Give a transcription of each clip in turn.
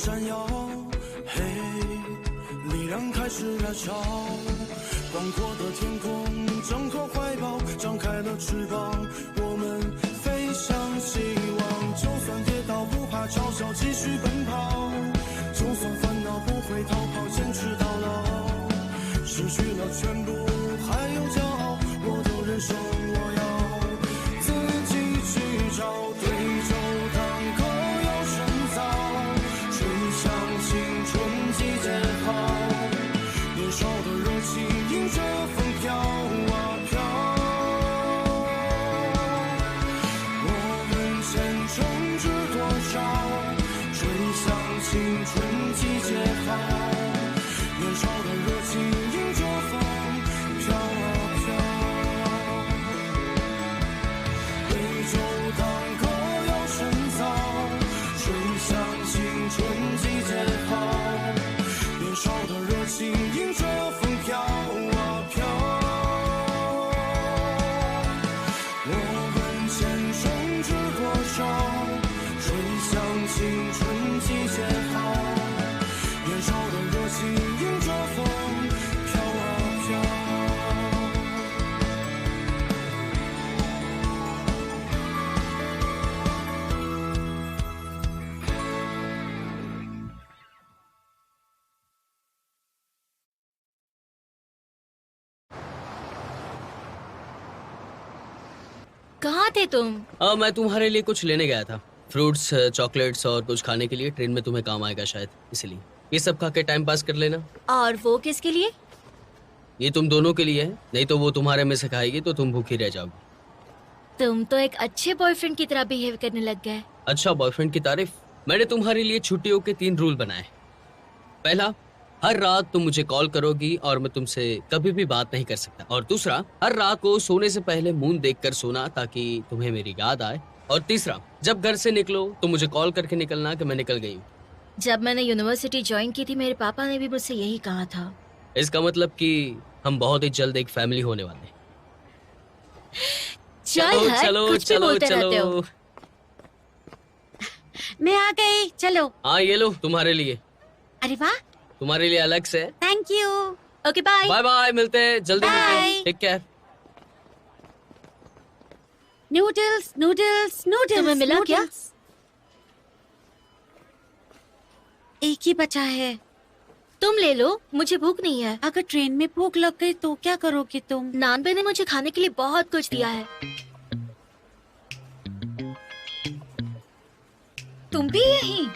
闪耀，嘿，力量开始燃烧，广阔的天空，挣脱怀抱，张开了翅膀，我们飞向希望。就算跌倒不怕嘲笑，继续奔跑，就算烦恼不会逃跑，坚持到老。失去了全部，还有骄傲，我的人生我要自己去找，对酒当歌要深造，吹响青春季节号，年少的热情迎着风飘啊飘，我们前程知多少，吹响青春季节号，年少的热情迎着风飘啊飘，对酒当歌要深造，吹响青春季节号，年少的热情迎着风飘啊飘，我问前程知多少，吹响青春季节号，年少的热情迎着风飘啊飘。कहाँ थे तुम? मैं तुम्हारे लिए कुछ लेने गया था, फ्रूट्स, चॉकलेट्स और कुछ खाने के लिए। ट्रेन में तुम्हें काम आएगा शायद, इसलिए ये सब खा के टाइम पास कर लेना। और वो किसके लिए? ये तुम दोनों के लिए है, नहीं तो वो तुम्हारे में से खाएगी तो तुम भूखी रह जाओगी। तुम तो एक अच्छे बॉयफ्रेंड की तरह बिहेव करने लग गए। अच्छा, बॉयफ्रेंड की तारीफ? मैंने तुम्हारे लिए छुट्टियों के 3 रूल बनाए। पहला, हर रात तुम मुझे कॉल करोगी और मैं तुमसे कभी भी बात नहीं कर सकता। और दूसरा, हर रात को सोने से पहले मून देखकर सोना ताकि तुम्हें मेरी याद आए। और तीसरा, जब घर से निकलो तो मुझे कॉल करके निकलना कि मैं निकल गई हूँ। जब मैंने यूनिवर्सिटी ज्वाइन की थी मेरे पापा ने भी मुझसे यही कहा था। इसका मतलब कि हम बहुत ही जल्द एक फैमिली होने वाले हैं। चल हट, चलो कुछ भी चलो बोलते रहते हो। चलो। मैं आ गई, चलो। हाँ, ये लो तुम्हारे लिए, अरे वाह, तुम्हारे लिए अलग से। Thank you. Okay bye. Bye bye, मिलते हैं जल्दी, मिलते हैं। Bye. Take care. Noodles noodles noodles. तुम्हें मिला क्या? नूडल्स। एक ही बचा है। तुम ले लो, मुझे भूख नहीं है। अगर ट्रेन में भूख लग गई तो क्या करोगे तुम? नानबे ने मुझे खाने के लिए बहुत कुछ दिया है। तुम भी यहीं?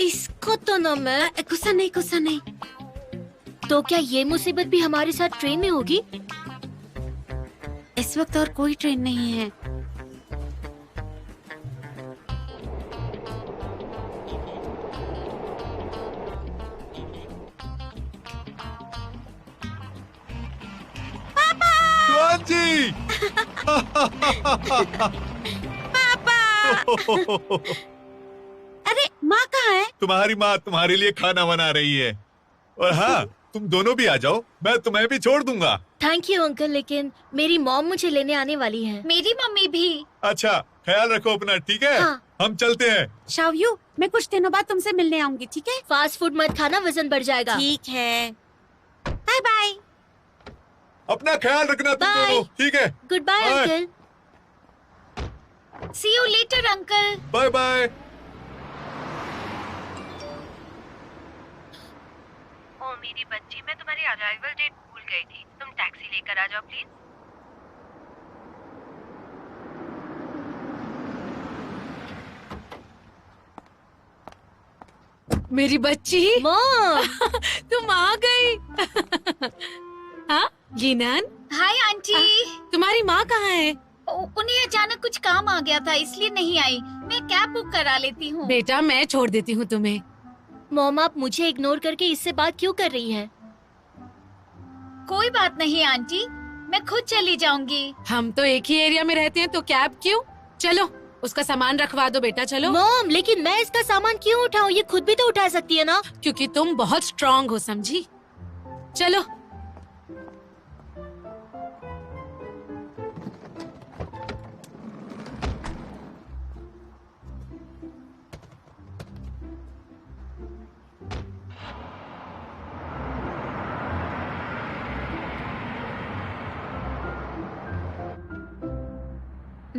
इसको तो न मैं। गुस्सा नहीं, गुस्सा नहीं। तो क्या ये मुसीबत भी हमारे साथ ट्रेन में होगी? इस वक्त और कोई ट्रेन नहीं है। जी अरे माँ कहाँ है? तुम्हारी माँ तुम्हारे लिए खाना बना रही है। और हाँ, तुम दोनों भी आ जाओ, मैं तुम्हें भी छोड़ दूंगा। थैंक यू अंकल, लेकिन मेरी मॉम मुझे लेने आने वाली है। मेरी मम्मी भी। अच्छा, ख्याल रखो अपना, ठीक है? हाँ। हम चलते हैं। शावयू, मैं कुछ दिनों बाद तुमसे मिलने आऊंगी, ठीक है? फास्ट फूड मत खाना, वजन बढ़ जाएगा। ठीक है। Bye bye. अपना ख्याल रखना तुम Bye. दोनों, ठीक है? Good bye Bye. Uncle. See you later uncle. Bye bye. ओ मेरी बच्ची, मैं तुम्हारी अराइवल डेट भूल गई थी। तुम टैक्सी लेकर आ जाओ प्लीज। मेरी बच्ची, मॉम। तुम आ गई। हाँ गिनान। Hi aunty. तुम्हारी माँ कहाँ है? उन्हें अचानक कुछ काम आ गया था इसलिए नहीं आई। मैं कैब बुक करा लेती हूँ। बेटा मैं छोड़ देती हूँ तुम्हें। मॉम, आप मुझे इग्नोर करके इससे बात क्यों कर रही हैं? कोई बात नहीं आंटी, मैं खुद चली जाऊंगी। हम तो एक ही एरिया में रहते हैं तो कैब क्यों? चलो उसका सामान रखवा दो बेटा, चलो। मॉम, लेकिन मैं इसका सामान क्यों उठाऊं? ये खुद भी तो उठा सकती है ना। क्योंकि तुम बहुत स्ट्रांग हो, समझी? चलो।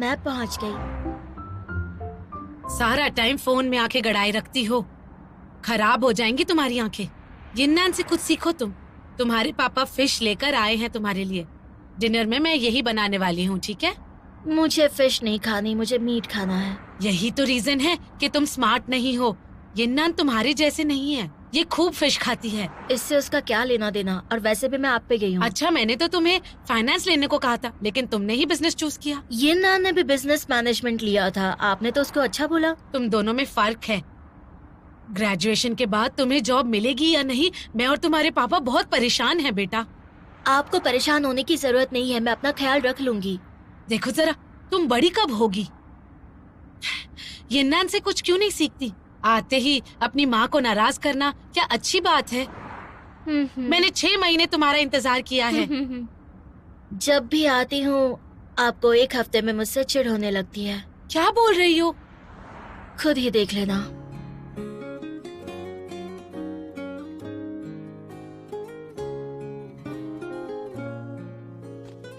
मैं पहुंच गई। सारा टाइम फोन में आंखें गड़ाए रखती हो, खराब हो जाएंगी तुम्हारी आंखें। यिन्नान से कुछ सीखो तुम। तुम्हारे पापा फिश लेकर आए हैं तुम्हारे लिए। डिनर में मैं यही बनाने वाली हूँ, ठीक है? मुझे फिश नहीं खानी, मुझे मीट खाना है। यही तो रीजन है कि तुम स्मार्ट नहीं हो। यिन्नान तुम्हारे जैसे नहीं है, ये खूब फिश खाती है। इससे उसका क्या लेना देना, और वैसे भी मैं आप पे गई हूँ। अच्छा, मैंने तो तुम्हें फाइनेंस लेने को कहा था, लेकिन तुमने ही बिजनेस चूज किया। यिन्नान ने भी बिजनेस मैनेजमेंट लिया था, आपने तो उसको अच्छा बोला। तुम दोनों में फर्क है। ग्रेजुएशन के बाद तुम्हें जॉब मिलेगी या नहीं, मैं और तुम्हारे पापा बहुत परेशान हैं बेटा। आपको परेशान होने की जरूरत नहीं है, मैं अपना ख्याल रख लूंगी। देखो जरा, तुम बड़ी कब होगी? यिन्नान से कुछ क्यों नहीं सीखती? आते ही अपनी माँ को नाराज करना क्या अच्छी बात है? मैंने 6 महीने तुम्हारा इंतजार किया है। जब भी आती हूँ आपको 1 हफ्ते में मुझसे चिढ़ होने लगती है। क्या बोल रही हो? खुद ही देख लेना।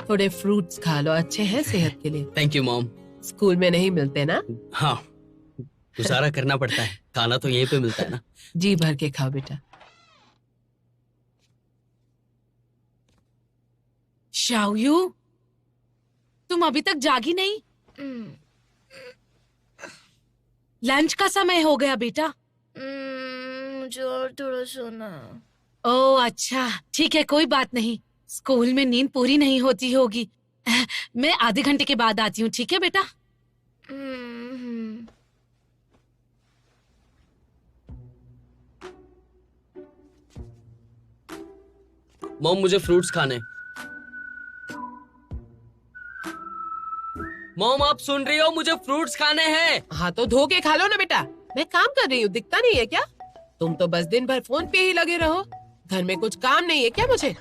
थोड़े फ्रूट्स खा लो, अच्छे हैं सेहत के लिए। Thank you mom. स्कूल में नहीं मिलते ना? हाँ, गुजारा करना पड़ता है, खाना तो यहीं पे मिलता है ना। जी भर के खाओ बेटा। शाओयू, तुम अभी तक जागी नहीं? लंच का समय हो गया बेटा। मुझे और थोड़ा सोना। ओह अच्छा, ठीक है, कोई बात नहीं। स्कूल में नींद पूरी नहीं होती होगी। मैं आधे घंटे के बाद आती हूँ, ठीक है बेटा? मॉम, मुझे फ्रूट्स खाने। मॉम, आप सुन रही हो? मुझे फ्रूट्स खाने हैं। हाँ तो धो के खा लो ना बेटा। मैं काम कर रही हूँ, दिखता नहीं है क्या? तुम तो बस दिन भर फोन पे ही लगे रहो। घर में कुछ काम नहीं है क्या मुझे?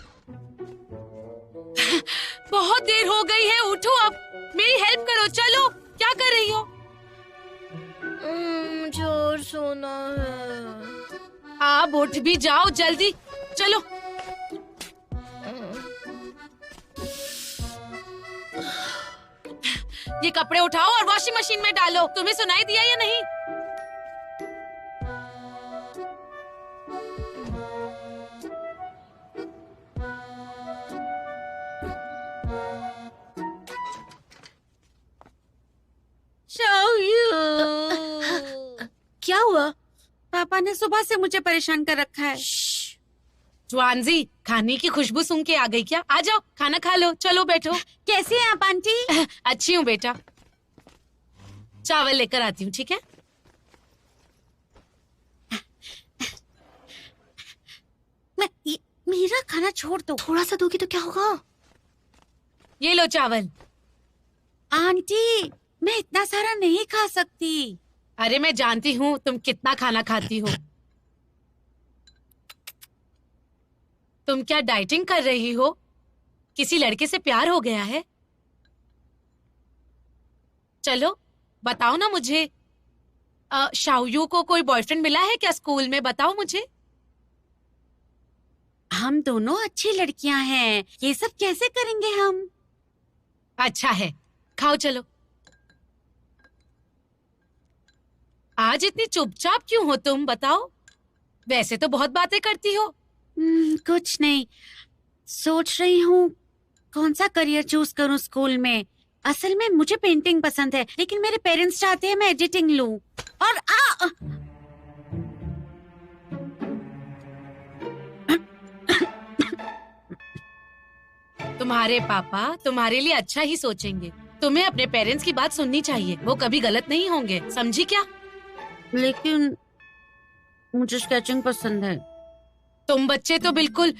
बहुत देर हो गई है, उठो अब। मेरी हेल्प करो, चलो। क्या कर रही हो? मुझे और सोना है। आप उठ भी जाओ जल्दी, चलो। ये कपड़े उठाओ और वॉशिंग मशीन में डालो। तुम्हें सुनाई दिया या नहीं? क्या हुआ? पापा ने सुबह से मुझे परेशान कर रखा है। ज्वानजी, खाने की खुशबू सूंघ के आ गई क्या? आ जाओ, खाना खा लो। चलो बैठो। कैसी हैं आप आंटी? अच्छी हूँ बेटा। चावल लेकर आती हूँ, ठीक है? मेरा खाना छोड़ दो। थोड़ा सा दोगी तो क्या होगा? ये लो चावल। आंटी, मैं इतना सारा नहीं खा सकती। अरे मैं जानती हूँ तुम कितना खाना खाती हो। तुम क्या डाइटिंग कर रही हो? किसी लड़के से प्यार हो गया है? चलो बताओ ना मुझे। शाओयू को कोई बॉयफ्रेंड मिला है क्या स्कूल में? बताओ मुझे। हम दोनों अच्छी लड़कियां हैं, ये सब कैसे करेंगे हम? अच्छा है, खाओ चलो। आज इतनी चुपचाप क्यों हो तुम, बताओ? वैसे तो बहुत बातें करती हो। कुछ नहीं, सोच रही हूँ कौन सा करियर चूज करूँ स्कूल में। असल में मुझे पेंटिंग पसंद है, लेकिन मेरे पेरेंट्स चाहते हैं मैं एडिटिंग लूं। और तुम्हारे पापा तुम्हारे लिए अच्छा ही सोचेंगे। तुम्हें अपने पेरेंट्स की बात सुननी चाहिए, वो कभी गलत नहीं होंगे, समझी क्या? लेकिन मुझे स्केचिंग पसंद है। तुम बच्चे तो बिल्कुल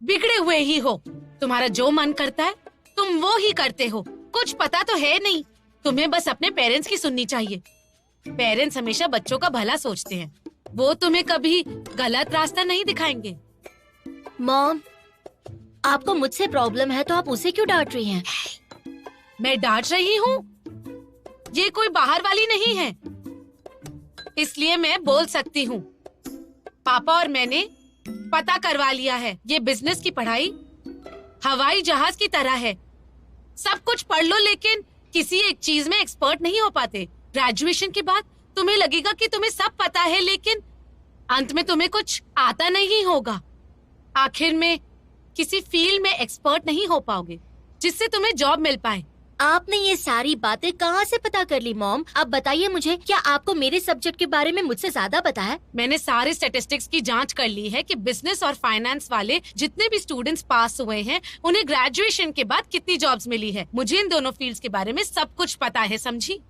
बिगड़े हुए ही हो। तुम्हारा जो मन करता है तुम वो ही करते हो। कुछ पता तो है नहीं। तुम्हें बस अपने पेरेंट्स की सुननी चाहिए। पेरेंट्स हमेशा बच्चों का भला सोचते हैं, वो तुम्हें कभी गलत रास्ता नहीं दिखाएंगे। मॉम, आपको मुझसे प्रॉब्लम है तो आप उसे क्यों डांट रही हैं? मैं डांट रही हूँ? ये कोई बाहर वाली नहीं है, इसलिए मैं बोल सकती हूँ। पापा और मैंने पता करवा लिया है, ये बिजनेस की पढ़ाई हवाई जहाज की तरह है। सब कुछ पढ़ लो, लेकिन किसी एक चीज में एक्सपर्ट नहीं हो पाते। ग्रेजुएशन के बाद तुम्हें लगेगा कि तुम्हें सब पता है, लेकिन अंत में तुम्हें कुछ आता नहीं होगा। आखिर में किसी फील्ड में एक्सपर्ट नहीं हो पाओगे जिससे तुम्हें जॉब मिल पाए। आपने ये सारी बातें कहाँ से पता कर ली मॉम? आप बताइए मुझे, क्या आपको मेरे सब्जेक्ट के बारे में मुझसे ज्यादा पता है? मैंने सारे स्टैटिस्टिक्स की जांच कर ली है कि बिजनेस और फाइनेंस वाले जितने भी स्टूडेंट्स पास हुए हैं उन्हें ग्रेजुएशन के बाद कितनी जॉब्स मिली है। मुझे इन दोनों फील्ड्स के बारे में सब कुछ पता है, समझी?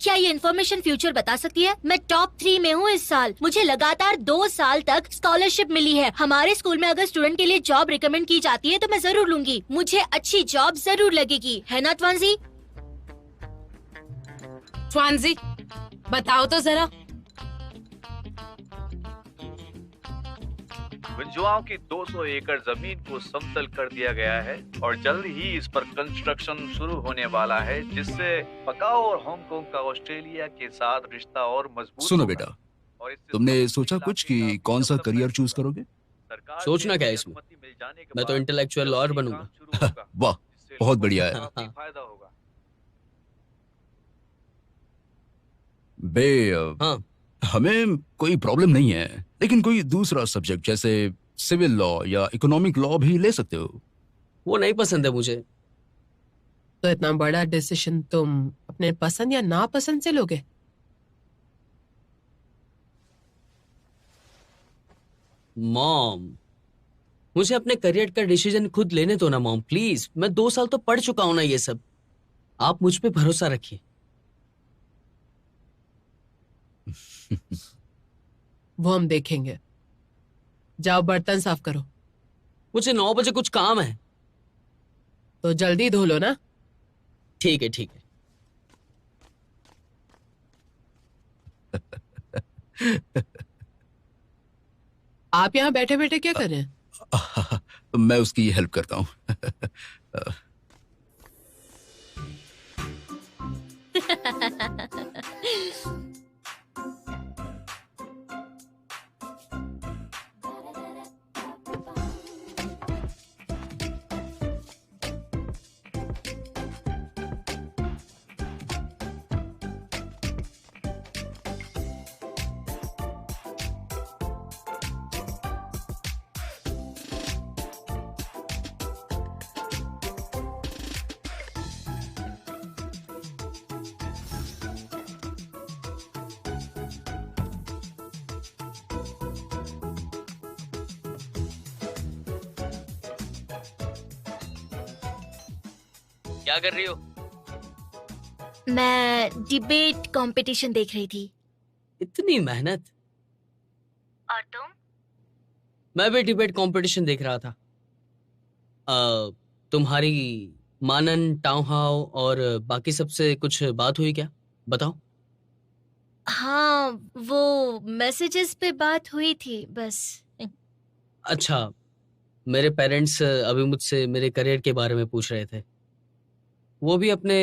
क्या ये इन्फॉर्मेशन फ्यूचर बता सकती है? मैं टॉप 3 में हूँ इस साल। मुझे लगातार 2 साल तक स्कॉलरशिप मिली है। हमारे स्कूल में अगर स्टूडेंट के लिए जॉब रिकमेंड की जाती है तो मैं जरूर लूंगी। मुझे अच्छी जॉब जरूर लगेगी, है ना ट्वांजी? ट्वांजी, बताओ तो जरा। विंजुआओं की 200 एकड़ जमीन को समतल कर दिया गया है और जल्द ही इस पर कंस्ट्रक्शन शुरू होने वाला है, जिससे पकाओ और हांगकांग का ऑस्ट्रेलिया के साथ रिश्ता और मजबूत सुनो होगा। बेटा, और इससे तुमने समुद्री सोचा इलाके कुछ कि का कौन सा मतलब करियर पैदा चूज होगा। करोगे? सरकार सोचना से क्या है इसमें? अनुमति मिल जाने के मैं तो बाद इंटेलेक्चुअल जल्द लॉयर ही बनूंगा। काम शुरू होगा, वाह, जिससे बहुत लोगों बढ़िया को है। काफी फायदा होगा। बे हाँ, हमें कोई प्रॉब्लम नहीं है, लेकिन कोई दूसरा सब्जेक्ट जैसे सिविल लॉ या इकोनॉमिक लॉ भी ले सकते हो। वो नहीं पसंद है मुझे। तो इतना बड़ा डिसीजन तुम अपने पसंद या नापसंद से लोगे? मॉम, मुझे अपने करियर का डिसीजन खुद लेने दो ना मॉम, प्लीज। मैं 2 साल तो पढ़ चुका हूं ना ये सब। आप मुझ पे भरोसा रखिए। वो हम देखेंगे। जाओ बर्तन साफ करो। मुझे 9 बजे कुछ काम है। तो जल्दी धो लो ना। ठीक है, ठीक है। आप यहाँ बैठे बैठे क्या कर रहे हैं? मैं उसकी हेल्प करता हूँ। क्या कर रही हो? मैं डिबेट कंपटीशन देख रही थी। इतनी मेहनत। और तुम? मैं भी डिबेट कंपटीशन देख रहा था। तुम्हारी मानन, टाउहाओ और बाकी सबसे कुछ बात हुई क्या? बताओ। हाँ, वो मैसेजेस पे बात हुई थी बस। अच्छा, मेरे पेरेंट्स अभी मुझसे मेरे करियर के बारे में पूछ रहे थे। वो भी अपने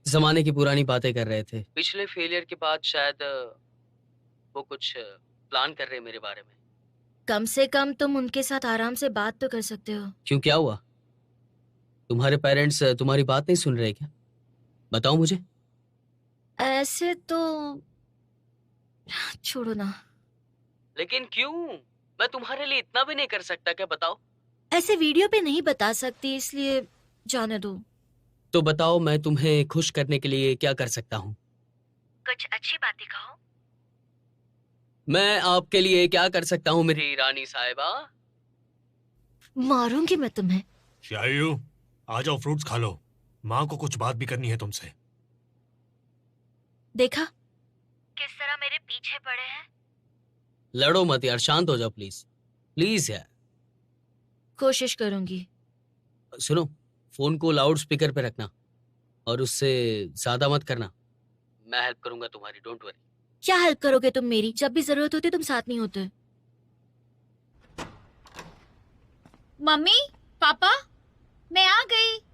जमाने की पुरानी बातें कर रहे थे। पिछले फेलियर के बाद शायद वो कुछ प्लान कर रहे हैं मेरे बारे में। कम से कम तुम उनके साथ आराम से बात तो कर सकते हो। क्यों, क्या हुआ? तुम्हारे पेरेंट्स तुम्हारी बात नहीं सुन रहे क्या? बताओ मुझे। ऐसे तो छोड़ो ना। लेकिन क्यों? मैं तुम्हारे लिए इतना भी नहीं कर सकता क्या? बताओ। ऐसे वीडियो पे नहीं बता सकती, इसलिए जाने दो। तो बताओ, मैं तुम्हें खुश करने के लिए क्या कर सकता हूँ? कुछ अच्छी बातें कहो। मैं आपके लिए क्या कर सकता हूँ मेरी रानी साहिबा? मारूंगी मैं तुम्हें। शायू, आ जाओ, फ्रूट्स खा लो। माँ को कुछ बात भी करनी है तुमसे। देखा किस तरह मेरे पीछे पड़े हैं। लड़ो मत यार, शांत हो जाओ प्लीज। प्लीज यार। कोशिश करूंगी। सुनो, फोन को लाउड स्पीकर पे रखना और उससे ज्यादा मत करना। मैं हेल्प करूंगा तुम्हारी, डोंट वरी। क्या हेल्प करोगे तुम मेरी? जब भी जरूरत होती तुम साथ नहीं होते। मम्मी, पापा, मैं आ गई।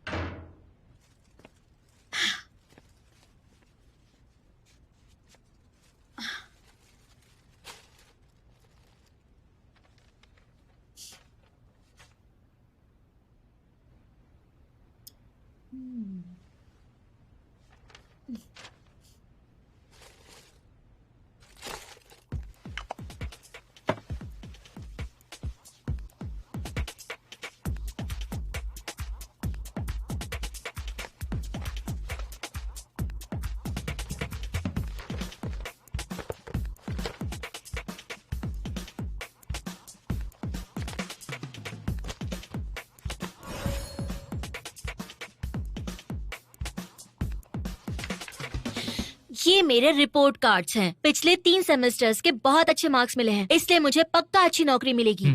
ये मेरे रिपोर्ट कार्ड्स हैं। पिछले 3 सेमेस्टर्स के बहुत अच्छे मार्क्स मिले हैं, इसलिए मुझे पक्का अच्छी नौकरी मिलेगी।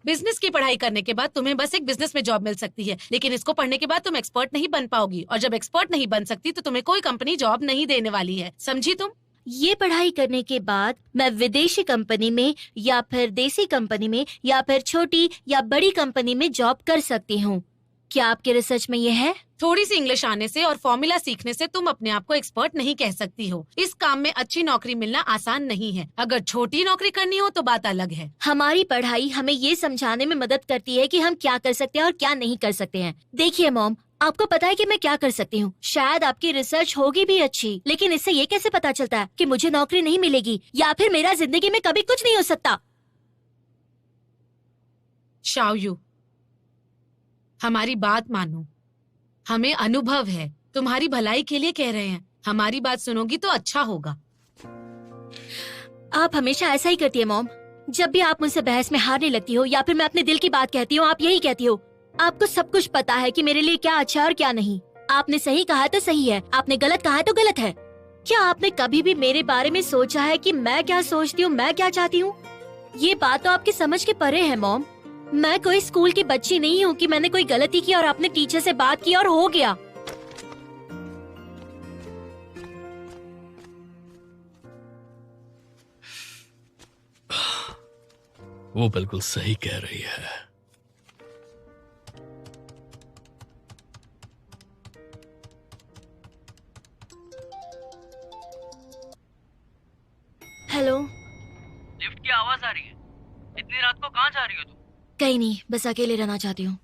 बिजनेस की पढ़ाई करने के बाद तुम्हें बस एक बिजनेस में जॉब मिल सकती है, लेकिन इसको पढ़ने के बाद तुम एक्सपर्ट नहीं बन पाओगी, और जब एक्सपर्ट नहीं बन सकती तो तुम्हें कोई कंपनी जॉब नहीं देने वाली है, समझी तुम? ये पढ़ाई करने के बाद मैं विदेशी कंपनी में या फिर देसी कंपनी में या फिर छोटी या बड़ी कंपनी में जॉब कर सकती हूँ। क्या आपके रिसर्च में ये है? थोड़ी सी इंग्लिश आने से और फॉर्मूला सीखने से तुम अपने आप को एक्सपर्ट नहीं कह सकती हो। इस काम में अच्छी नौकरी मिलना आसान नहीं है। अगर छोटी नौकरी करनी हो तो बात अलग है। हमारी पढ़ाई हमें ये समझाने में मदद करती है कि हम क्या कर सकते हैं और क्या नहीं कर सकते हैं। देखिए मॉम, आपको पता है कि मैं क्या कर सकती हूँ। शायद आपकी रिसर्च होगी भी अच्छी, लेकिन इससे ये कैसे पता चलता है कि मुझे नौकरी नहीं मिलेगी या फिर मेरा जिंदगी में कभी कुछ नहीं हो सकता। शाओयू, हमारी बात मानो, हमें अनुभव है, तुम्हारी भलाई के लिए कह रहे हैं। हमारी बात सुनोगी तो अच्छा होगा। आप हमेशा ऐसा ही करती है मॉम। जब भी आप मुझसे बहस में हारने लगती हो या फिर मैं अपने दिल की बात कहती हूँ, आप यही कहती हो। आपको सब कुछ पता है कि मेरे लिए क्या अच्छा है और क्या नहीं। आपने सही कहा तो सही है, आपने गलत कहा तो गलत है। क्या आपने कभी भी मेरे बारे में सोचा है कि मैं क्या सोचती हूँ, मैं क्या चाहती हूँ? ये बात तो आपकी समझ के परे है मॉम। मैं कोई स्कूल की बच्ची नहीं हूँ कि मैंने कोई गलती की और आपने टीचर से बात की और हो गया। वो बिल्कुल सही कह रही है। हेलो, लिफ्ट की आवाज आ रही है। इतनी रात को कहाँ जा रही हो तुम? कहीं नहीं, बस अकेले रहना चाहती हूँ।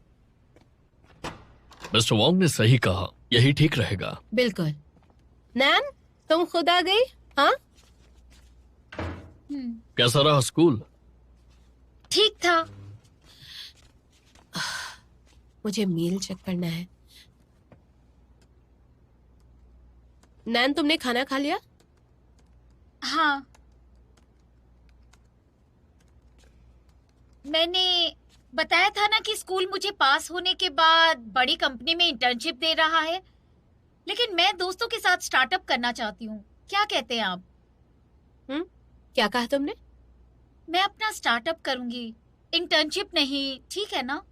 मिस्टर वोंग ने सही कहा, यही ठीक रहेगा। बिल्कुल। नैन, तुम खुद आ गई? हाँ, कैसा रहा स्कूल? ठीक था। मुझे मील चेक करना है। नैन, तुमने खाना खा लिया? हाँ, मैंने बताया था ना कि स्कूल मुझे पास होने के बाद बड़ी कंपनी में इंटर्नशिप दे रहा है, लेकिन मैं दोस्तों के साथ स्टार्टअप करना चाहती हूँ। क्या कहते हैं आप? क्या कहा तुमने? मैं अपना स्टार्टअप करूंगी, इंटर्नशिप नहीं, ठीक है ना?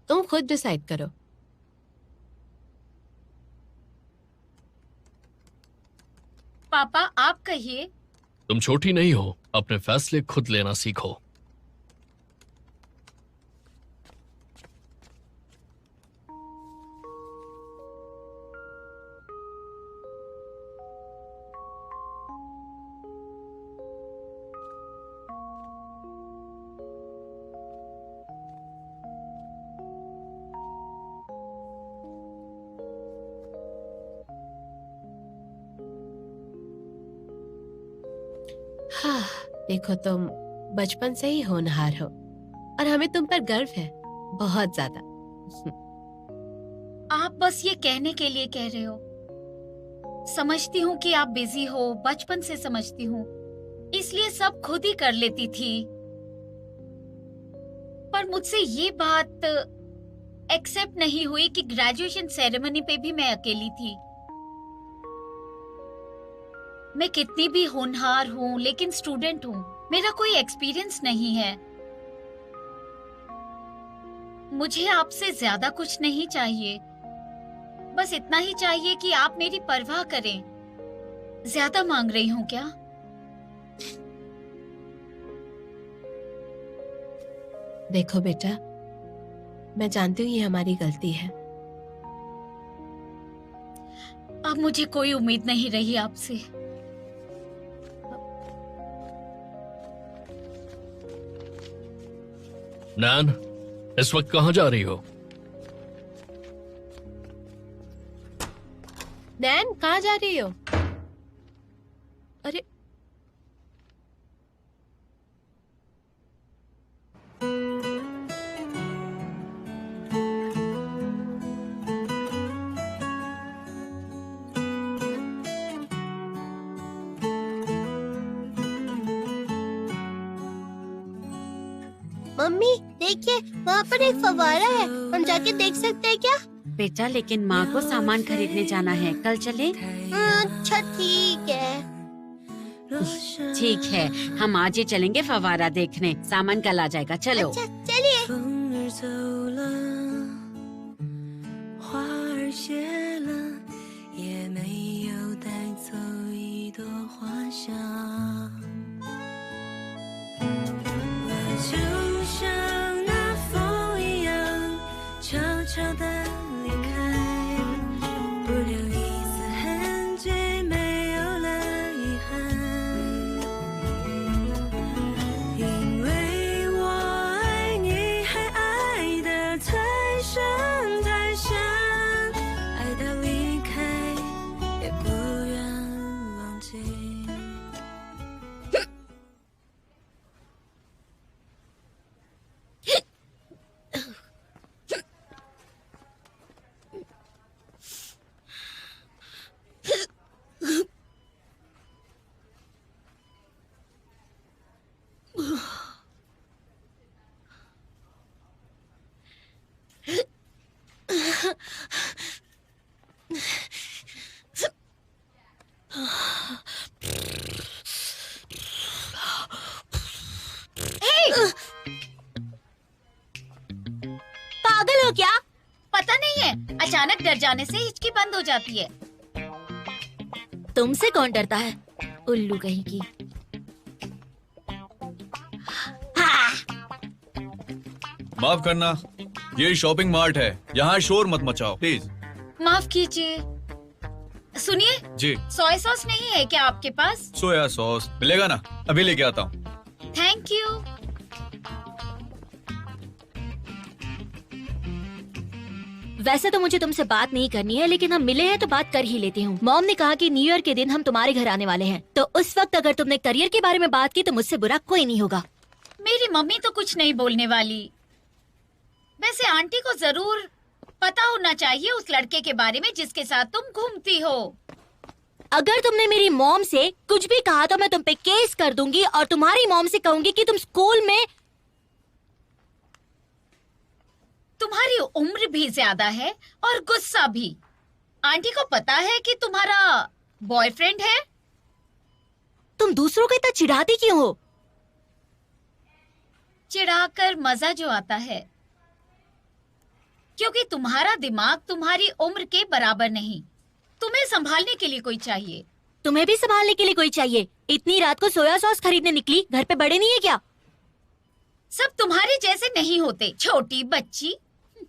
तुम खुद डिसाइड करो। पापा, आप कहिए। तुम छोटी नहीं हो, अपने फैसले खुद लेना सीखो। हाँ, देखो तुम बचपन से ही होनहार हो और हमें तुम पर गर्व है, बहुत ज्यादा। आप बस ये कहने के लिए कह रहे हो। समझती हूँ कि आप बिजी हो, बचपन से समझती हूँ, इसलिए सब खुद ही कर लेती थी। पर मुझसे ये बात एक्सेप्ट नहीं हुई कि ग्रेजुएशन सेरेमनी पे भी मैं अकेली थी। मैं कितनी भी होनहार हूँ, लेकिन स्टूडेंट हूँ, मेरा कोई एक्सपीरियंस नहीं है। मुझे आपसे ज्यादा कुछ नहीं चाहिए, बस इतना ही चाहिए कि आप मेरी परवाह करें। ज्यादा मांग रही हूँ क्या? देखो बेटा, मैं जानती हूँ ये हमारी गलती है। अब मुझे कोई उम्मीद नहीं रही आपसे। नैन, इस वक्त कहाँ जा रही हो? नैन, कहाँ जा रही हो? अरे मम्मी देखिए, वहाँ पर एक फव्वारा है, हम जाके देख सकते हैं क्या? बेटा, लेकिन माँ को सामान खरीदने जाना है, कल चले? अच्छा ठीक है। ठीक है, हम आज ही चलेंगे फवारा देखने, सामान कल आ जाएगा। चलो। अच्छा चलिए। पागल हो क्या? पता नहीं है, अचानक डर जाने से हिचकी बंद हो जाती है। तुमसे कौन डरता है, उल्लू कहीं की। माफ करना, ये शॉपिंग मार्ट है, यहाँ शोर मत मचाओ प्लीज। माफ कीजिए। सुनिए, जी। सोया सॉस नहीं है क्या आपके पास? सोया सॉस मिलेगा ना, अभी लेके आता हूँ। Thank you. वैसे तो मुझे तुमसे बात नहीं करनी है, लेकिन हम मिले हैं तो बात कर ही लेती हूँ। मॉम ने कहा कि न्यू ईयर के दिन हम तुम्हारे घर आने वाले हैं, तो उस वक्त अगर तुमने करियर के बारे में बात की तो मुझसे बुरा कोई नहीं होगा। मेरी मम्मी तो कुछ नहीं बोलने वाली। वैसे आंटी को जरूर पता होना चाहिए उस लड़के के बारे में जिसके साथ तुम घूमती हो। अगर तुमने मेरी मॉम से कुछ भी कहा तो मैं तुम पे केस कर दूंगी और तुम्हारी मॉम से कहूंगी कि तुम स्कूल में। तुम्हारी उम्र भी ज्यादा है और गुस्सा भी। आंटी को पता है कि तुम्हारा बॉयफ्रेंड है। तुम दूसरों को इतना चिढ़ाती क्यों हो? चिढ़ाकर मजा जो आता है, क्योंकि तुम्हारा दिमाग तुम्हारी उम्र के बराबर नहीं। तुम्हें संभालने के लिए कोई चाहिए। तुम्हें भी संभालने के लिए कोई चाहिए। इतनी रात को सोया सॉस खरीदने निकली, घर पे बड़े नहीं है क्या? सब तुम्हारे जैसे नहीं होते। छोटी बच्ची।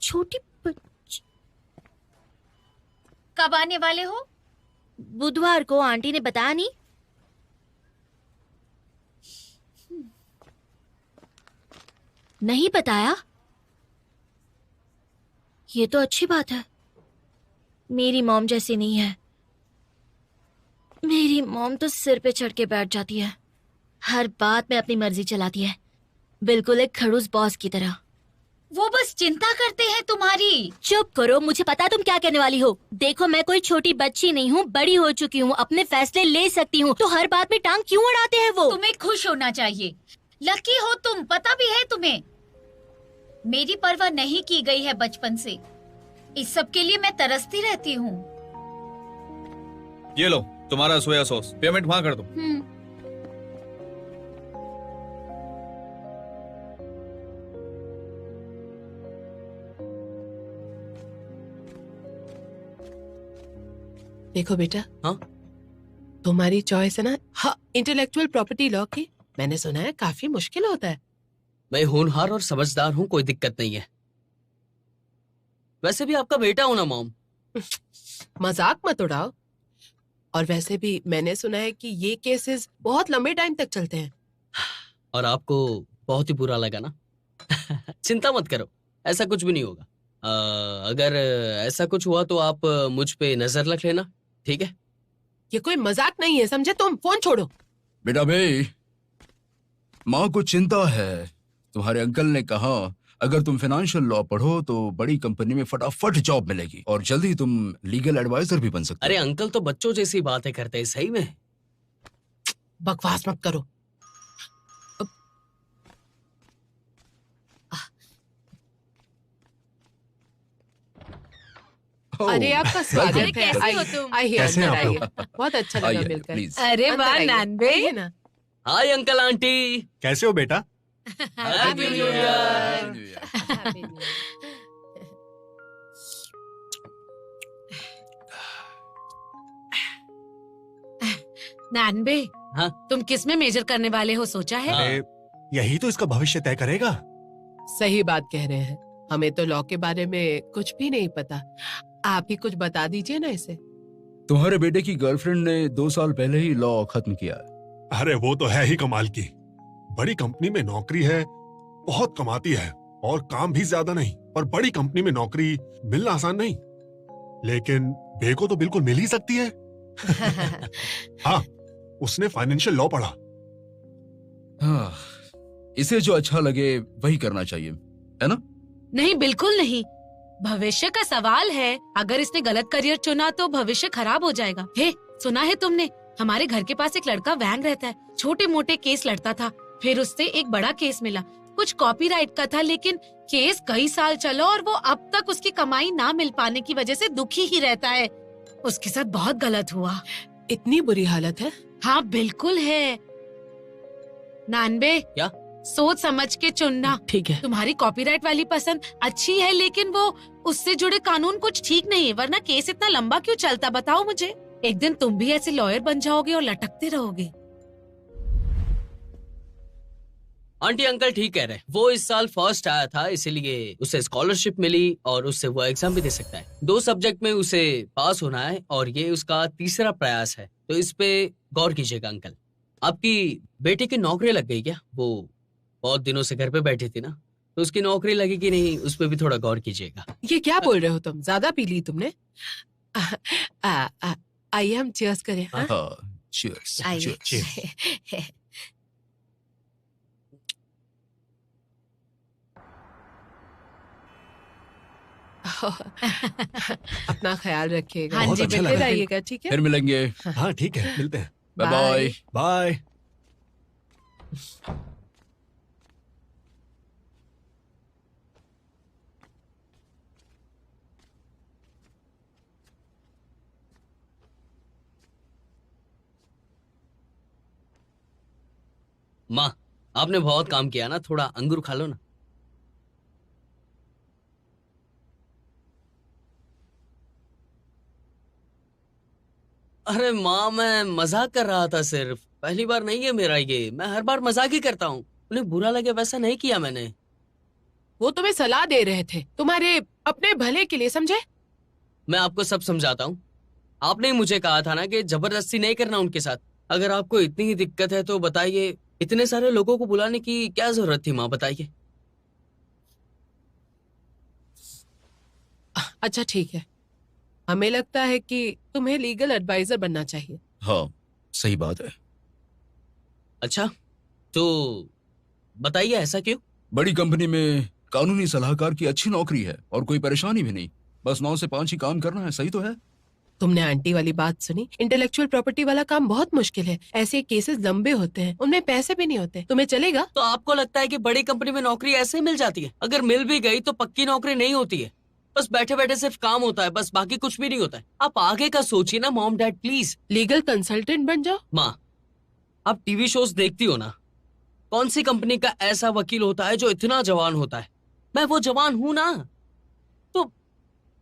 छोटी बच्ची। कब आने वाले हो? बुधवार को। आंटी ने बताया नहीं? नहीं बताया? ये तो अच्छी बात है। मेरी मॉम जैसी नहीं है। मेरी मॉम तो सिर पे चढ़ के बैठ जाती है, हर बात में अपनी मर्जी चलाती है, बिल्कुल एक खड़ूस बॉस की तरह। वो बस चिंता करते हैं तुम्हारी। चुप करो, मुझे पता है तुम क्या कहने वाली हो। देखो, मैं कोई छोटी बच्ची नहीं हूँ, बड़ी हो चुकी हूँ, अपने फैसले ले सकती हूँ, तो हर बात में टांग क्यों अड़ाते हैं वो? तुम्हें खुश होना चाहिए। लकी हो तुम, पता भी है तुम्हें। मेरी परवाह नहीं की गई है बचपन से। इस सब के लिए मैं तरसती रहती हूँ। ये लो तुम्हारा सोया सॉस, पेमेंट वहाँ कर दो। देखो बेटा, हाँ? तुम्हारी चॉइस है ना, हाँ, इंटेलेक्चुअल प्रॉपर्टी लॉ की। मैंने सुना है काफी मुश्किल होता है। मैं होनहार और समझदार हूँ, कोई दिक्कत नहीं है। वैसे भी आपका बेटा हूं ना मॉम। मजाक मत उड़ाओ। और वैसे भी मैंने सुना है कि ये केसेस बहुत लंबे टाइम तक चलते हैं। और आपको बहुत ही बुरा लगा ना? चिंता मत करो, ऐसा कुछ भी नहीं होगा। अगर ऐसा कुछ हुआ तो आप मुझ पे नजर रख लेना, ठीक है? ये कोई मजाक नहीं है, समझे? तुम फोन छोड़ो। बेटा भाई, माँ को चिंता है। तुम्हारे अंकल ने कहा अगर तुम फाइनेंशियल लॉ पढ़ो तो बड़ी कंपनी में फटाफट जॉब मिलेगी और जल्दी तुम लीगल एडवाइजर भी बन सकते हो। अरे अंकल तो बच्चों जैसी बातें करते हैं, सही में। बकवास मत करो। अरे आपका स्वागत अरे है। कैसे हो तुम? आइए कैसे हैं अंदर आप लोग? आइए। बहुत अच्छा लगा आइए, मिलकर। प्लीज। अरे अंदर वाह आइए। नानबे। आइए ना। Hi uncle aunty. कैसे हो बेटा? Happy new year. Happy New Year। नानबे, हाँ? तुम किस में मेजर करने वाले हो सोचा है? अरे यही तो इसका भविष्य तय करेगा। सही बात कह रहे हैं। हमें तो लॉ के बारे में कुछ भी नहीं पता। आप ही कुछ बता दीजिए ना इसे। तुम्हारे बेटे की गर्लफ्रेंड ने 2 साल पहले ही लॉ खत्म किया है। अरे वो तो है ही कमाल की। बड़ी कंपनी में नौकरी है, बहुत कमाती है और काम भी ज्यादा नहीं। और बड़ी कंपनी में नौकरी मिलना आसान नहीं, लेकिन बे को तो बिल्कुल मिल ही सकती है। हाँ, उसने फाइनेंशियल लॉ पढ़ा। हाँ, इसे जो अच्छा लगे वही करना चाहिए, है ना? नहीं, बिल्कुल नहीं। भविष्य का सवाल है। अगर इसने गलत करियर चुना तो भविष्य खराब हो जाएगा। हे, सुना है तुमने? हमारे घर के पास एक लड़का वैंग रहता है। छोटे मोटे केस लड़ता था, फिर उससे एक बड़ा केस मिला। कुछ कॉपीराइट का था, लेकिन केस कई साल चला और वो अब तक उसकी कमाई ना मिल पाने की वजह से दुखी ही रहता है। उसके साथ बहुत गलत हुआ। इतनी बुरी हालत है? हाँ, बिल्कुल है। नानबे, क्या? सोच समझ के चुनना। ठीक है। तुम्हारी कॉपीराइट वाली पसंद अच्छी है, लेकिन वो उससे जुड़े कानून कुछ ठीक नहीं है, वरना केस इतना लंबा क्यों चलता, बताओ मुझे। एक दिन तुम भी ऐसे लॉयर बन जाओगे और लटकते रहोगे। आंटी अंकल ठीक कह रहे हैं। वो इस साल फर्स्ट आया था, इसीलिए उसे स्कॉलरशिप मिली और उससे वो एग्जाम भी दे सकता है। 2 सब्जेक्ट में उसे पास होना है और ये उसका तीसरा प्रयास है, तो इस पे गौर कीजिएगा अंकल। आपकी बेटी की नौकरी लग गई क्या? वो बहुत दिनों से घर पे बैठी थी ना, तो उसकी नौकरी लगी कि नहीं, उस पे भी थोड़ा गौर कीजिएगा। ये क्या बोल रहे हो तुम? ज्यादा पी ली तुमने? आइए हम चीयर्स करें। हाँ? हाँ, cheers, आइए। cheers। अपना ख्याल रखिएगा। हाँ बहुत जी, अच्छा मिलते लगा। रहिएगा, ठीक है? फिर मिलेंगे। हाँ ठीक है, मिलते हैं। Bye bye. बाय। माँ, आपने बहुत काम किया ना, थोड़ा अंगूर खा लो ना। अरे माँ, मैं मजाक कर रहा था सिर्फ। पहली बार नहीं है मेरा ये, मैं हर बार मजाक ही करता हूँ। उन्हें बुरा लगे वैसा नहीं किया मैंने। वो तुम्हें सलाह दे रहे थे, तुम्हारे अपने भले के लिए, समझे? मैं आपको सब समझाता हूँ। आपने ही मुझे कहा था ना कि जबरदस्ती नहीं करना उनके साथ। अगर आपको इतनी ही दिक्कत है तो बताइए, इतने सारे लोगों को बुलाने की क्या जरूरत थी माँ, बताइए। अच्छा ठीक है, हमें लगता है कि तुम्हें लीगल एडवाइजर बनना चाहिए। हाँ, सही बात है। अच्छा, तो बताइए ऐसा क्यों? बड़ी कंपनी में कानूनी सलाहकार की अच्छी नौकरी है और कोई परेशानी भी नहीं। बस 9 से 5 ही काम करना है, सही तो है? तुमने आंटी वाली बात सुनी? इंटेलेक्चुअल प्रॉपर्टी वाला काम बहुत मुश्किल है। ऐसे केसेस लंबे होते हैं, उनमें पैसे भी नहीं होते। तुम्हें चलेगा? तो आपको लगता है कि बड़ी कंपनी में नौकरी ऐसे मिल जाती है? अगर मिल भी गई तो पक्की नौकरी नहीं होती है। बस बैठे बैठे सिर्फ काम होता है, बस बाकी कुछ भी नहीं होता है। आप आगे का सोचिए ना mom dad, please. Legal consultant बन जाओ। माँ, आप टीवी शोज देखती हो ना, कौन सी कंपनी का ऐसा वकील होता है जो इतना जवान होता है? मैं वो जवान हूं ना, तो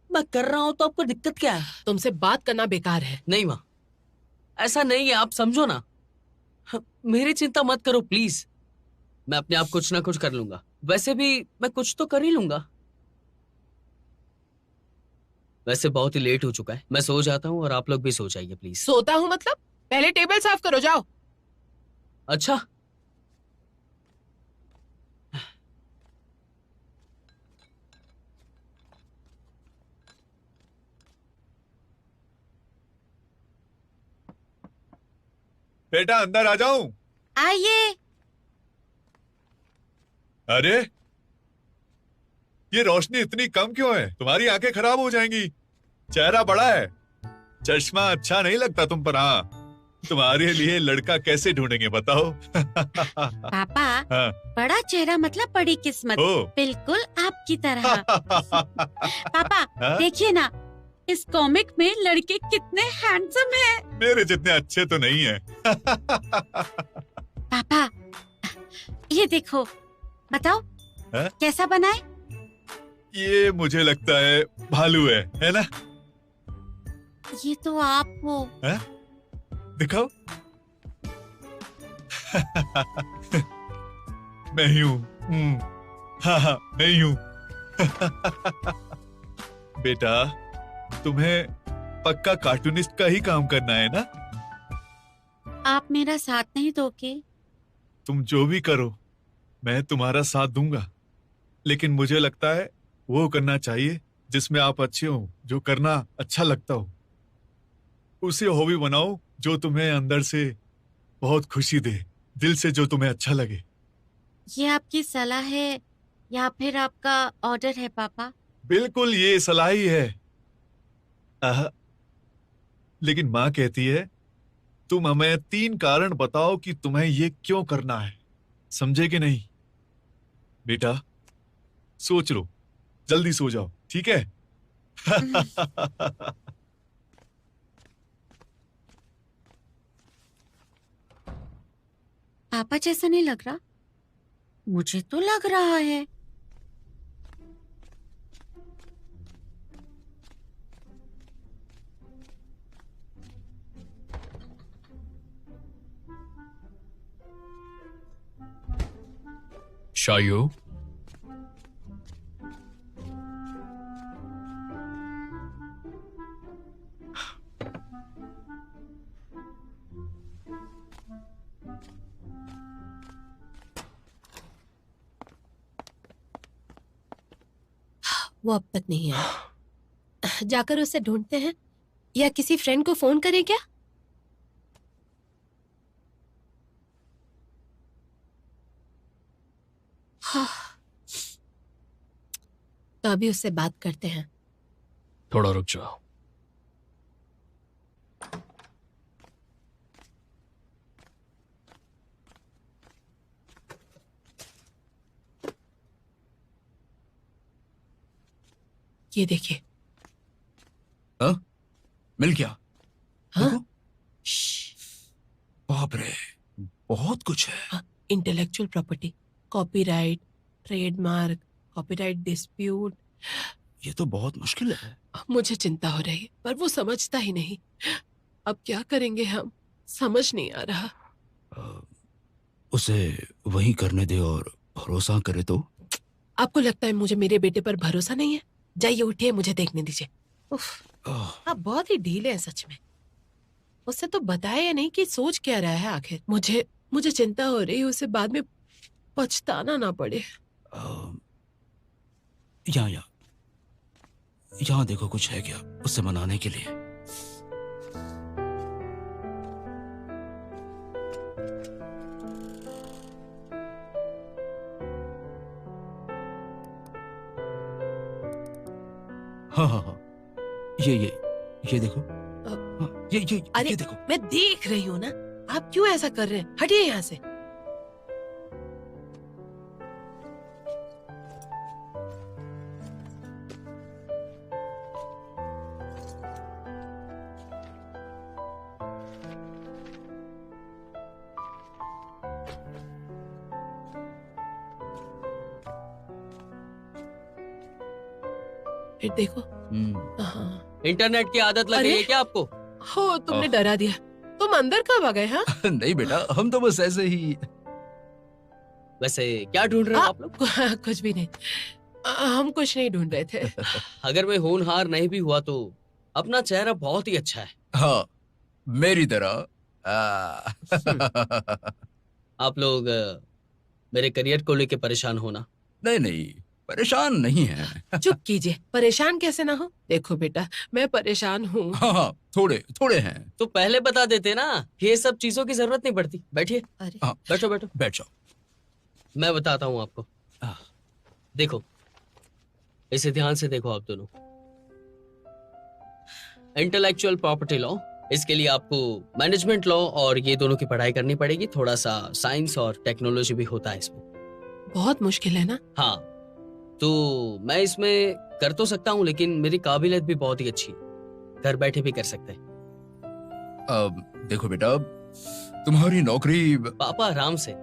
मैं कर रहा हूं, तो आपको दिक्कत क्या है? तुमसे बात करना बेकार है। नहीं माँ, ऐसा नहीं है, आप समझो ना। मेरी चिंता मत करो प्लीज, मैं अपने आप कुछ ना कुछ कर लूंगा। वैसे भी मैं कुछ तो कर ही लूंगा। वैसे बहुत ही लेट हो चुका है, मैं सो जाता हूँ और आप लोग भी सो जाइए प्लीज। सोता हूँ मतलब? पहले टेबल साफ करो, जाओ। अच्छा, बेटा अंदर आ जाऊं? आइए। अरे ये रोशनी इतनी कम क्यों है? तुम्हारी आंखें खराब हो जाएंगी। चेहरा बड़ा है, चश्मा अच्छा नहीं लगता तुम पर। हाँ, तुम्हारे लिए लड़का कैसे ढूंढेंगे बताओ? पापा, हाँ। बड़ा चेहरा मतलब बड़ी किस्मत। ओ। बिल्कुल आपकी तरह। पापा हाँ? देखिए ना, इस कॉमिक में लड़के कितने हैंडसम हैं। मेरे जितने अच्छे तो नहीं है। पापा ये देखो, बताओ है? कैसा बना है? ये मुझे लगता है भालू है ना? ये तो आप हो। है? दिखाओ। मैं ही हूँ। हाँ, मैं ही हूँ। बेटा, तुम्हें पक्का कार्टूनिस्ट का ही काम करना है ना? आप मेरा साथ नहीं दोगे? तुम जो भी करो, मैं तुम्हारा साथ दूंगा, लेकिन मुझे लगता है वो करना चाहिए जिसमें आप अच्छे हो, जो करना अच्छा लगता हो। उसे हॉबी बनाओ जो तुम्हें अंदर से बहुत खुशी दे, दिल से जो तुम्हें अच्छा लगे। ये आपकी सलाह है या फिर आपका ऑर्डर है पापा? बिल्कुल, ये सलाह ही है। लेकिन माँ कहती है तुम हमें 3 कारण बताओ कि तुम्हें ये क्यों करना है। समझे कि नहीं? बेटा, सोच लो, जल्दी सो जाओ, ठीक है? पापा जैसा नहीं लग रहा। मुझे तो लग रहा है। शायू, वो अब तक नहीं आया। जाकर उसे ढूंढते हैं या किसी फ्रेंड को फोन करें क्या? हाँ, तो अभी उससे बात करते हैं। थोड़ा रुक जाओ। ये देखिए। हाँ? मिल गया? हाँ? बाप रे, बहुत कुछ है। Intellectual property, copyright, trademark, copyright dispute. ये तो बहुत मुश्किल है। मुझे चिंता हो रही है, पर वो समझता ही नहीं। अब क्या करेंगे हम, समझ नहीं आ रहा। उसे वही करने दे और भरोसा करे तो। आपको लगता है मुझे मेरे बेटे पर भरोसा नहीं है? जाइए, उठिए, मुझे देखने दीजिए। उफ, आप बहुत ही ढीले हैं सच में। उससे तो बताया नहीं कि सोच क्या रहा है आखिर। मुझे चिंता हो रही है उसे बाद में पछताना ना पड़े। यहाँ देखो, कुछ है क्या उससे मनाने के लिए? हाँ, ये देखो। अरे ये देखो। मैं देख रही हूँ ना, आप क्यों ऐसा कर रहे हैं? हटिए यहाँ से। फिर देखो। हाँ। इंटरनेट की आदत लग गई है क्या आपको? हो, तुमने डरा दिया। तुम अंदर कब आ गए? हाँ? नहीं बेटा, हम तो बस ऐसे ही। वैसे क्या ढूंढ रहे हो आप लोग? कुछ भी नहीं, हम कुछ नहीं ढूंढ रहे थे। अगर मैं होनहार नहीं भी हुआ तो अपना चेहरा बहुत ही अच्छा है। हाँ, मेरी तरह। आप लोग मेरे करियर को लेके परेशान होना? नहीं, परेशान नहीं है। चुप कीजिए, परेशान कैसे ना हो। देखो बेटा, मैं परेशान हूँ। हाँ, थोड़े हैं। तो पहले बता देते ना, ये सब चीजों की जरूरत नहीं पड़ती। बैठिए। बैठो। बैठ जाओ। मैं बताता हूँ आपको। देखो, इसे ध्यान से देखो आप दोनों। इंटेलेक्चुअल प्रॉपर्टी लॉ, इसके लिए आपको मैनेजमेंट लॉ और ये दोनों की पढ़ाई करनी पड़ेगी। थोड़ा सा साइंस और टेक्नोलॉजी भी होता है इसमें। बहुत मुश्किल है ना? हाँ, तो मैं इसमें कर तो सकता हूँ, लेकिन मेरी काबिलियत भी बहुत ही अच्छी है। घर बैठे भी कर सकते हैं। देखो बेटा, तुम्हारी नौकरी। पापा आराम से,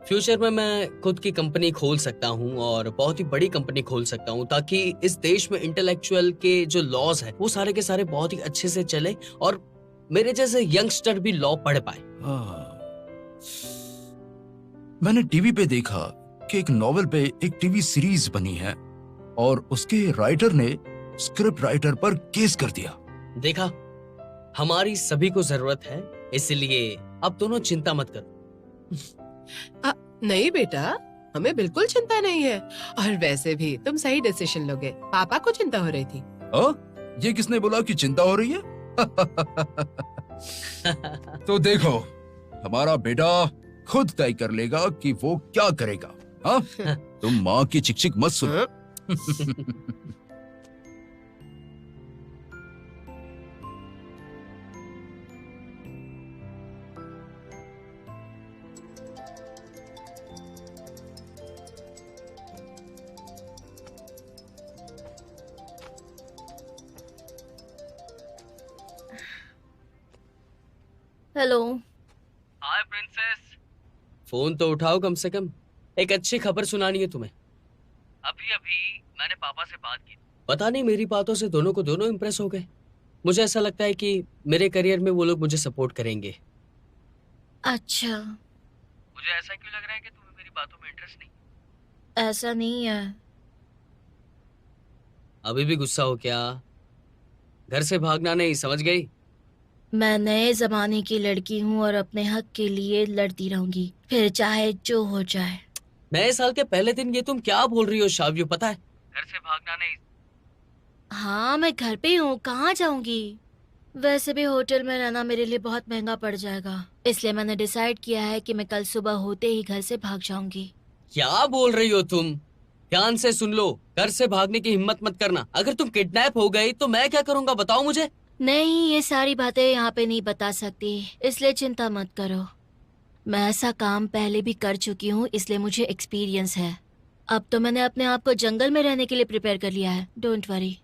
फ्यूचर में मैं खुद की कंपनी खोल सकता हूँ और बहुत ही बड़ी कंपनी खोल सकता हूँ, ताकि इस देश में इंटेलेक्चुअल के जो लॉज है वो सारे के सारे बहुत ही अच्छे से चले और मेरे जैसे यंगस्टर भी लॉ पढ़ पाए। मैंने टीवी पे देखा कि एक नॉवेल पे एक टीवी सीरीज बनी है और उसके राइटर ने स्क्रिप्ट राइटर पर केस कर दिया। देखा, हमारी सभी को जरूरत है, इसलिए अब दोनों चिंता मत करो। नहीं बेटा, हमें बिल्कुल चिंता नहीं है। और वैसे भी तुम सही डिसीजन लोगे। पापा को चिंता हो रही थी। ये किसने बोला कि चिंता हो रही है? तो देखो, हमारा बेटा खुद तय कर लेगा कि वो क्या करेगा। हाँ? तुम माँ की चिक-चिक मत सुनो। हेलो। हाय प्रिंसेस। फोन तो उठाओ कम से कम, एक अच्छी खबर सुनानी है तुम्हें। अभी अभी मैंने पापा से बात की। पता नहीं, मेरी बातों से दोनों को दोनों इम्प्रेस हो गए। मुझे ऐसा लगता है कि मेरे करियर में वो लोग मुझे सपोर्ट करेंगे। अच्छा, मुझे ऐसा क्यों लग रहा है कि तुम्हें मेरी बातों में इंटरेस्ट नहीं? ऐसा नहीं है। अभी भी गुस्सा हो क्या? घर से भागना नहीं, समझ गई? मैं नए जमाने की लड़की हूँ और अपने हक के लिए लड़ती रहूंगी, फिर चाहे जो हो जाए। नए साल के पहले दिन ये तुम क्या बोल रही हो शाव्यू, पता है? घर से भागना नहीं। हाँ, मैं घर पे हूँ, कहाँ जाऊंगी? वैसे भी होटल में रहना मेरे लिए बहुत महंगा पड़ जाएगा, इसलिए मैंने डिसाइड किया है कि मैं कल सुबह होते ही घर से भाग जाऊंगी। क्या बोल रही हो तुम? ध्यान से सुन लो, घर से भागने की हिम्मत मत करना। अगर तुम किडनैप हो गई तो मैं क्या करूँगा, बताओ मुझे। नहीं, ये सारी बातें यहाँ पे नहीं बता सकती, इसलिए चिंता मत करो। मैं ऐसा काम पहले भी कर चुकी हूँ, इसलिए मुझे एक्सपीरियंस है। अब तो मैंने अपने आप को जंगल में रहने के लिए प्रिपेयर कर लिया है। Don't worry.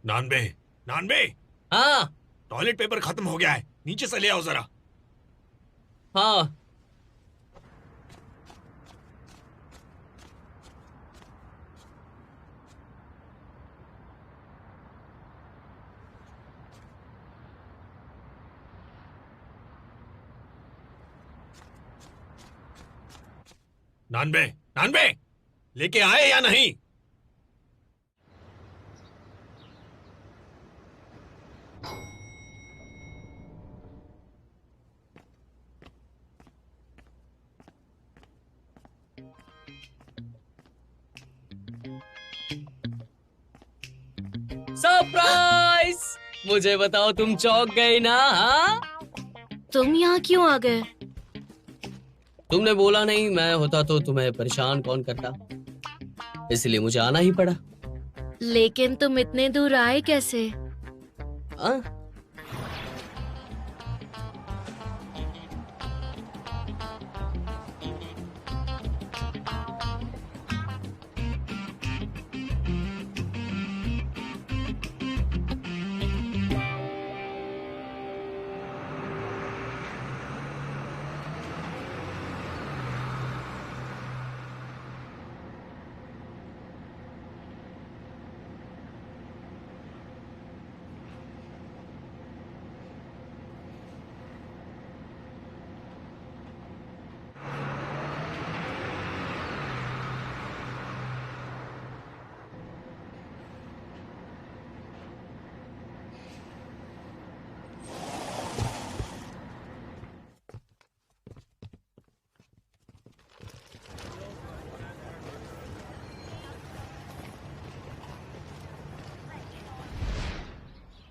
नानबे, नानबे। हाँ। टॉयलेट पेपर खत्म हो गया है, नीचे से ले आओ जरा। हाँ। नानबे, नानबे, लेके आए या नहीं? सरप्राइज! मुझे बताओ, तुम चौंक गई ना? हाँ? तुम यहाँ क्यों आ गए? तुमने बोला नहीं, मैं होता तो तुम्हें परेशान कौन करता, इसलिए मुझे आना ही पड़ा। लेकिन तुम इतने दूर आए कैसे?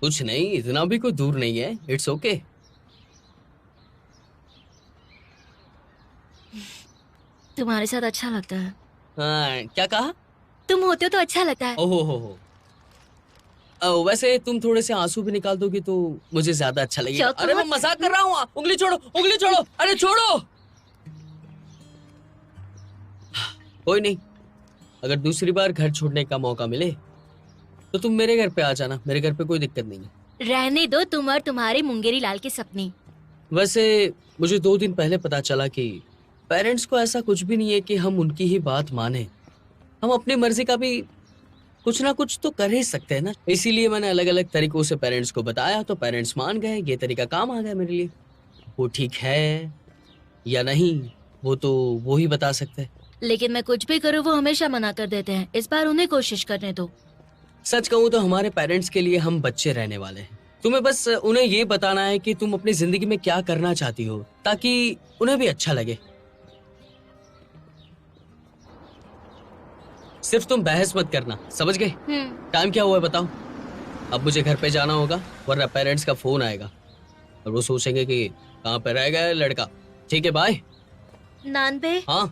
कुछ नहीं, इतना भी कोई दूर नहीं है। It's okay. तुम्हारे साथ अच्छा लगता है। हाँ, क्या कहा? तुम होते हो तो अच्छा लगता है। ओहो हो। वैसे तुम थोड़े से आंसू भी निकाल दोगी तो मुझे ज्यादा अच्छा लगेगा। अरे मैं मजाक कर रहा हूँ, उंगली छोड़ो, उंगली छोड़ो, अरे छोड़ो। कोई नहीं, अगर दूसरी बार घर छोड़ने का मौका मिले तो तुम मेरे घर पे आ जाना, मेरे घर पे कोई दिक्कत नहीं है। रहने दो तुम और तुम्हारे मुंगेरी लाल के सपने। वैसे मुझे 2 दिन पहले पता चला कि पेरेंट्स को ऐसा कुछ भी नहीं है कि हम उनकी ही बात माने। हम अपनी मर्जी का भी कुछ ना कुछ तो कर ही सकते हैं ना। इसीलिए मैंने अलग अलग तरीकों से पेरेंट्स को बताया तो पेरेंट्स मान गए। ये तरीका काम आ गया मेरे लिए। वो ठीक है या नहीं वो तो वो ही बता सकते हैं। लेकिन मैं कुछ भी करूँ वो हमेशा मना कर देते हैं। इस बार उन्हें कोशिश करने दो। सच कहूँ तो हमारे पेरेंट्स के लिए हम बच्चे रहने वाले हैं। तुम्हें बस उन्हें ये बताना है कि तुम अपनी जिंदगी में क्या करना चाहती हो ताकि उन्हें भी अच्छा लगे। सिर्फ तुम बहस मत करना, समझ गए? टाइम क्या हुआ है बताओ? अब मुझे घर पे जाना होगा वरना पेरेंट्स का फोन आएगा और वो सोचेंगे कि कहाँ पे रह गया लड़का। ठीक है, बाय। नानबे। हाँ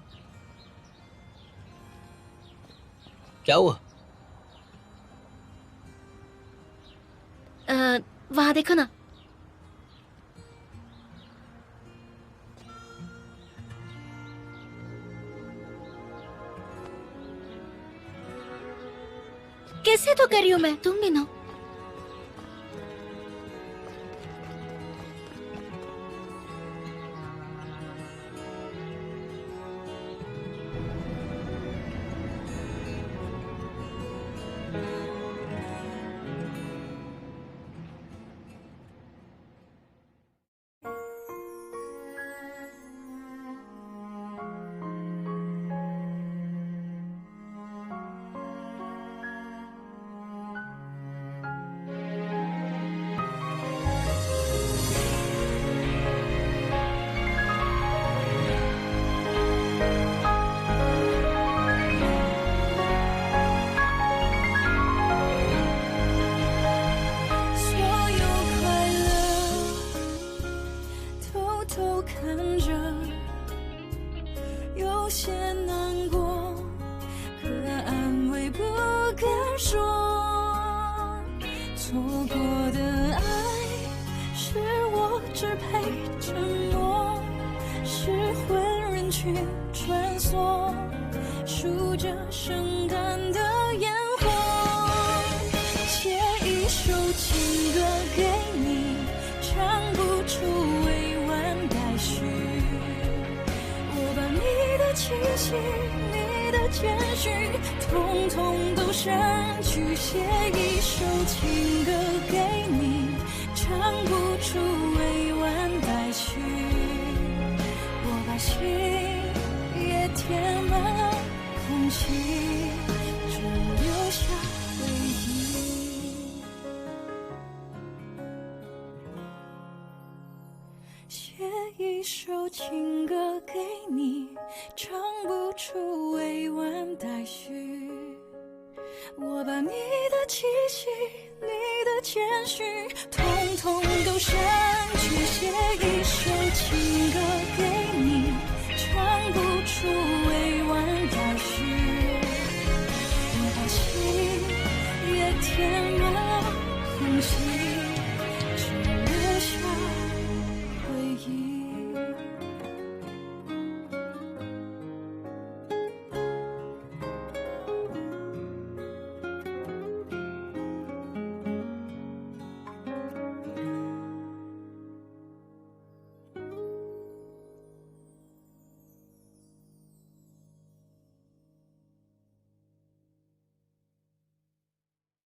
क्या हुआ? वहां देखो ना। कैसे तो कर रही हूँ मैं, तुम भी ना।我把你的气息，你的谦虚，统统都删去，写一首情歌给